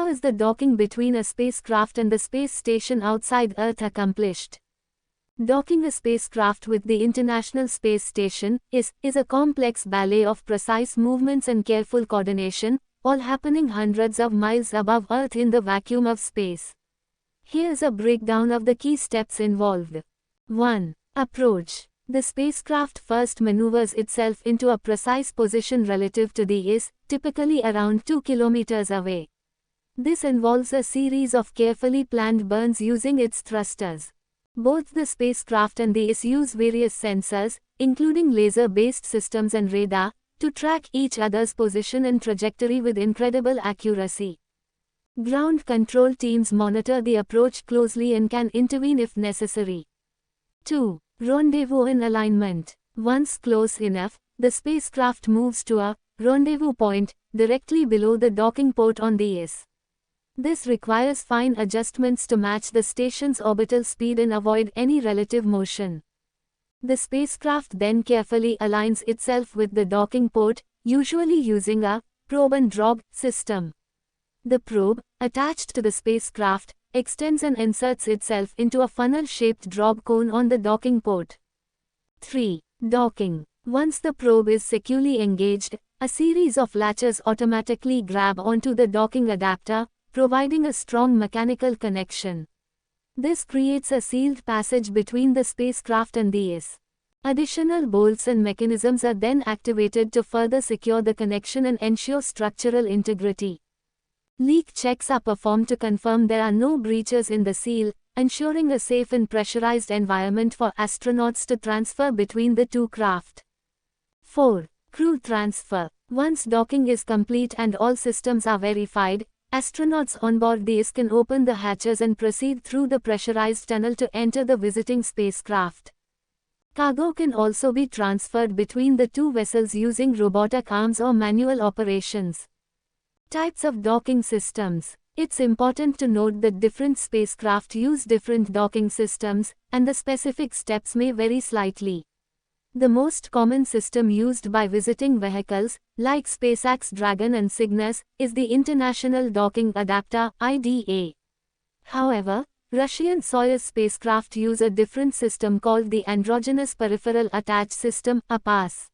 is the docking between a spacecraft and the space station outside Earth accomplished? Docking a spacecraft with the International Space Station is a complex ballet of precise movements and careful coordination, all happening hundreds of miles above Earth in the vacuum of space. Here's a breakdown of the key steps involved. 1. Approach. The spacecraft first maneuvers itself into a precise position relative to the IS, typically around 2 kilometers away. This involves a series of carefully planned burns using its thrusters. Both the spacecraft and the IS use various sensors, including laser-based systems and radar, to track each other's position and trajectory with incredible accuracy. Ground control teams monitor the approach closely and can intervene if necessary. 2. Rendezvous in alignment. Once close enough, the spacecraft moves to a rendezvous point directly below the docking port on the IS. This requires fine adjustments to match the station's orbital speed and avoid any relative motion. The spacecraft then carefully aligns itself with the docking port, usually using a probe and drop system. The probe, attached to the spacecraft, extends and inserts itself into a funnel-shaped drop cone on the docking port. 3. Docking. Once the probe is securely engaged, a series of latches automatically grab onto the docking adapter, providing a strong mechanical connection. This creates a sealed passage between the spacecraft and the IS. Additional bolts and mechanisms are then activated to further secure the connection and ensure structural integrity. Leak checks are performed to confirm there are no breaches in the seal, ensuring a safe and pressurized environment for astronauts to transfer between the two craft. 4. Crew transfer. Once docking is complete and all systems are verified, astronauts on board the IS can open the hatches and proceed through the pressurized tunnel to enter the visiting spacecraft. Cargo can also be transferred between the two vessels using robotic arms or manual operations. Types of docking systems. It's important to note that different spacecraft use different docking systems, and the specific steps may vary slightly. The most common system used by visiting vehicles, like SpaceX Dragon and Cygnus, is the International Docking Adapter (IDA). However, Russian Soyuz spacecraft use a different system called the Androgynous Peripheral Attach System (APAS).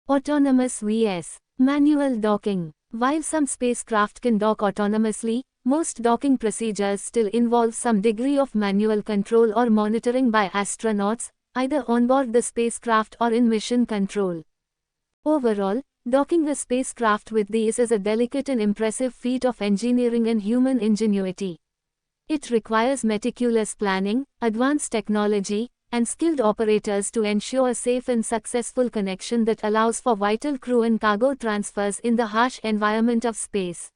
Autonomous vs. Manual docking. While some spacecraft can dock autonomously, most docking procedures still involve some degree of manual control or monitoring by astronauts, either onboard the spacecraft or in mission control. Overall, docking a spacecraft with these is a delicate and impressive feat of engineering and human ingenuity. It requires meticulous planning, advanced technology, and skilled operators to ensure a safe and successful connection that allows for vital crew and cargo transfers in the harsh environment of space.